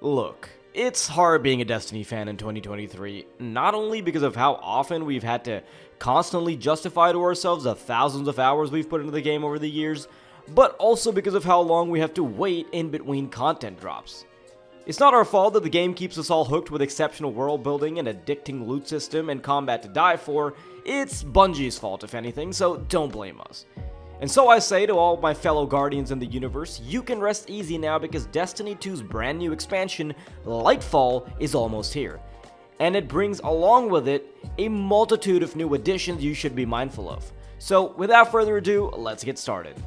Look, it's hard being a Destiny fan in 2023, not only because of how often we've had to constantly justify to ourselves the thousands of hours we've put into the game over the years, but also because of how long we have to wait in between content drops. It's not our fault that the game keeps us all hooked with exceptional world building, an addicting loot system, and combat to die for. It's Bungie's fault if anything, so don't blame us. And so I say to all my fellow guardians in the universe, you can rest easy now because Destiny 2's brand new expansion, Lightfall, is almost here. And it brings along with it a multitude of new additions you should be mindful of. So without further ado, let's get started.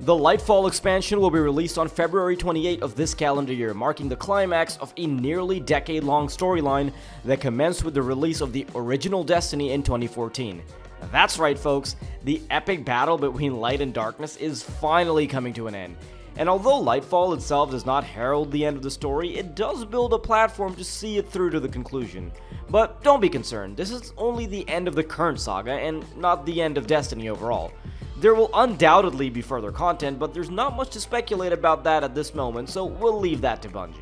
The Lightfall expansion will be released on February 28 of this calendar year, marking the climax of a nearly decade-long storyline that commenced with the release of the original Destiny in 2014. That's right, folks, the epic battle between light and darkness is finally coming to an end. And although Lightfall itself does not herald the end of the story, it does build a platform to see it through to the conclusion. But don't be concerned, this is only the end of the current saga and not the end of Destiny overall. There will undoubtedly be further content, but there's not much to speculate about that at this moment, so we'll leave that to Bungie.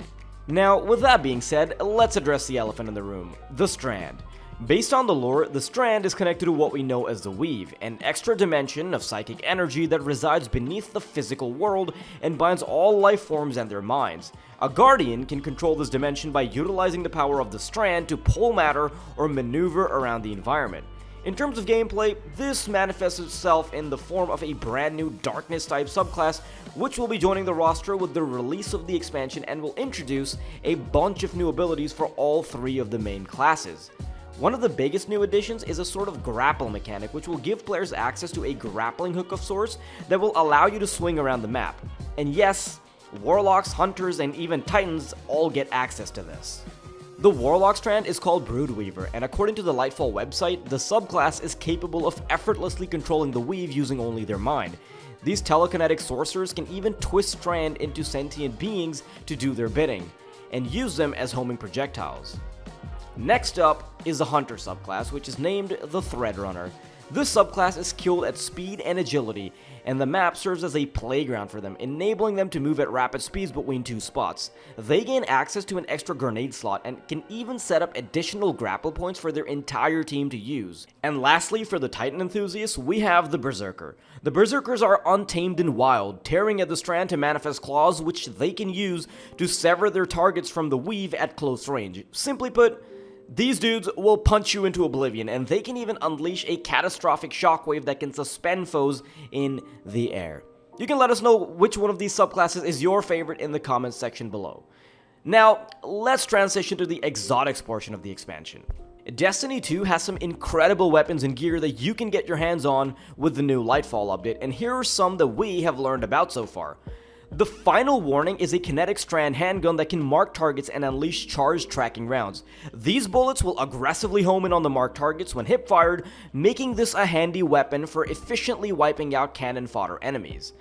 Now, with that being said, let's address the elephant in the room, the Strand. Based on the lore, the Strand is connected to what we know as the Weave, an extra dimension of psychic energy that resides beneath the physical world and binds all life forms and their minds. A Guardian can control this dimension by utilizing the power of the Strand to pull matter or maneuver around the environment. In terms of gameplay, this manifests itself in the form of a brand new Darkness-type subclass, which will be joining the roster with the release of the expansion and will introduce a bunch of new abilities for all three of the main classes. One of the biggest new additions is a sort of grapple mechanic, which will give players access to a grappling hook of sorts that will allow you to swing around the map. And yes, Warlocks, Hunters, and even Titans all get access to this. The Warlock strand is called Broodweaver, and according to the Lightfall website, the subclass is capable of effortlessly controlling the Weave using only their mind. These telekinetic sorcerers can even twist Strand into sentient beings to do their bidding, and use them as homing projectiles. Next up is the Hunter subclass, which is named the Threadrunner. This subclass is skilled at speed and agility, and the map serves as a playground for them, enabling them to move at rapid speeds between two spots. They gain access to an extra grenade slot and can even set up additional grapple points for their entire team to use. And lastly, for the Titan enthusiasts, we have the Berserker. The Berserkers are untamed and wild, tearing at the Strand to manifest claws which they can use to sever their targets from the Weave at close range. Simply put, these dudes will punch you into oblivion, and they can even unleash a catastrophic shockwave that can suspend foes in the air. You can let us know which one of these subclasses is your favorite in the comments section below. Now, let's transition to the exotics portion of the expansion. Destiny 2 has some incredible weapons and gear that you can get your hands on with the new Lightfall update, and here are some that we have learned about so far. The final warning is a kinetic strand handgun that can mark targets and unleash charged tracking rounds. These bullets will aggressively home in on the marked targets when hip-fired, making this a handy weapon for efficiently wiping out cannon fodder enemies.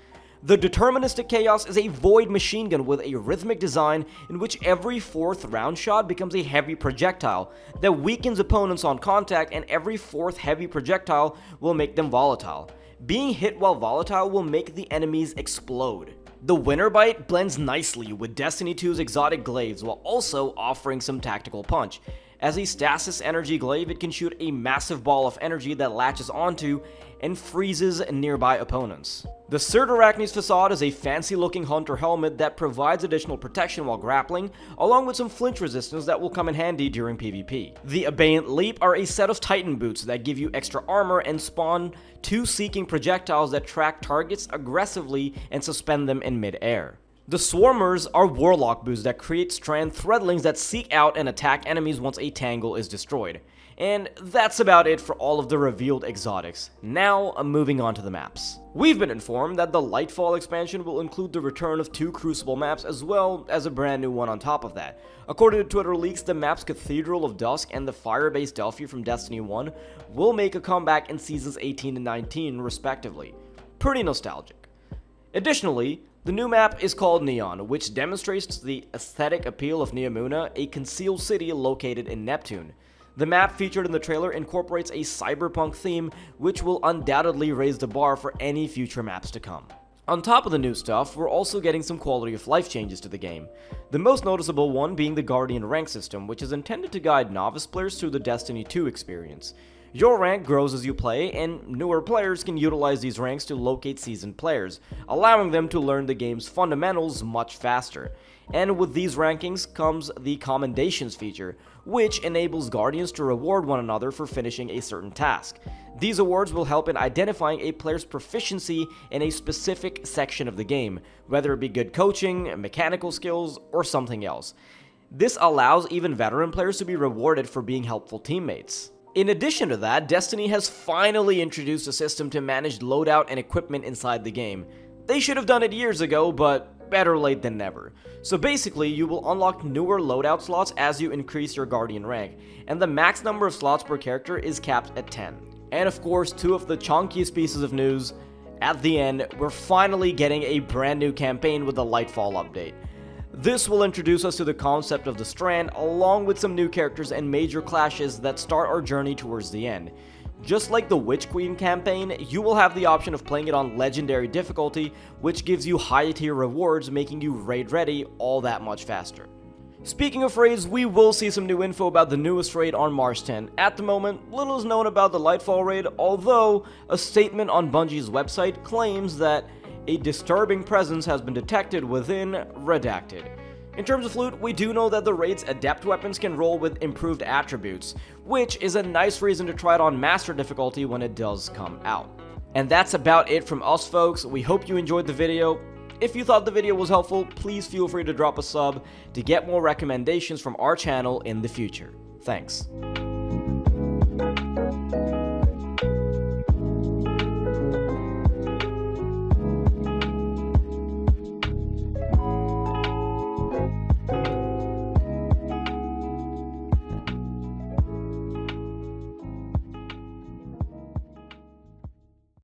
The Deterministic Chaos is a void machine gun with a rhythmic design in which every fourth round shot becomes a heavy projectile that weakens opponents on contact, and every fourth heavy projectile will make them volatile. Being hit while volatile will make the enemies explode. The Winter Bite blends nicely with Destiny 2's exotic glaives while also offering some tactical punch. As a stasis energy glaive, it can shoot a massive ball of energy that latches onto and freezes nearby opponents. The Certarachne's Facade is a fancy-looking hunter helmet that provides additional protection while grappling, along with some flinch resistance that will come in handy during PvP. The Abeyant Leap are a set of Titan boots that give you extra armor and spawn two seeking projectiles that track targets aggressively and suspend them in mid-air. The Swarmers are Warlock boots that create Strand threadlings that seek out and attack enemies once a tangle is destroyed. And that's about it for all of the revealed exotics. Now, moving on to the maps. We've been informed that the Lightfall expansion will include the return of 2 Crucible maps as well as a brand new one on top of that. According to Twitter leaks, the maps Cathedral of Dusk and the Fire-based Delphi from Destiny 1 will make a comeback in Seasons 18 and 19 respectively. Pretty nostalgic. Additionally, the new map is called Neon, which demonstrates the aesthetic appeal of Neomuna, a concealed city located in Neptune. The map featured in the trailer incorporates a cyberpunk theme, which will undoubtedly raise the bar for any future maps to come. On top of the new stuff, we're also getting some quality of life changes to the game. The most noticeable one being the Guardian rank system, which is intended to guide novice players through the Destiny 2 experience. Your rank grows as you play, and newer players can utilize these ranks to locate seasoned players, allowing them to learn the game's fundamentals much faster. And with these rankings comes the commendations feature, which enables Guardians to reward one another for finishing a certain task. These awards will help in identifying a player's proficiency in a specific section of the game, whether it be good coaching, mechanical skills, or something else. This allows even veteran players to be rewarded for being helpful teammates. In addition to that, Destiny has finally introduced a system to manage loadout and equipment inside the game. They should have done it years ago, but better late than never. So basically, you will unlock newer loadout slots as you increase your Guardian rank, and the max number of slots per character is capped at 10. And of course, two of the chunkiest pieces of news, at the end, we're finally getting a brand new campaign with the Lightfall update. This will introduce us to the concept of the Strand, along with some new characters and major clashes that start our journey towards the end. Just like the Witch Queen campaign, you will have the option of playing it on Legendary difficulty, which gives you high tier rewards, making you raid ready all that much faster. Speaking of raids, we will see some new info about the newest raid on March 10. At the moment, little is known about the Lightfall Raid, although a statement on Bungie's website claims that a disturbing presence has been detected within Redacted. In terms of loot, we do know that the raid's adept weapons can roll with improved attributes, which is a nice reason to try it on master difficulty when it does come out. And that's about it from us, folks. We hope you enjoyed the video. If you thought the video was helpful, please feel free to drop a sub to get more recommendations from our channel in the future. Thanks.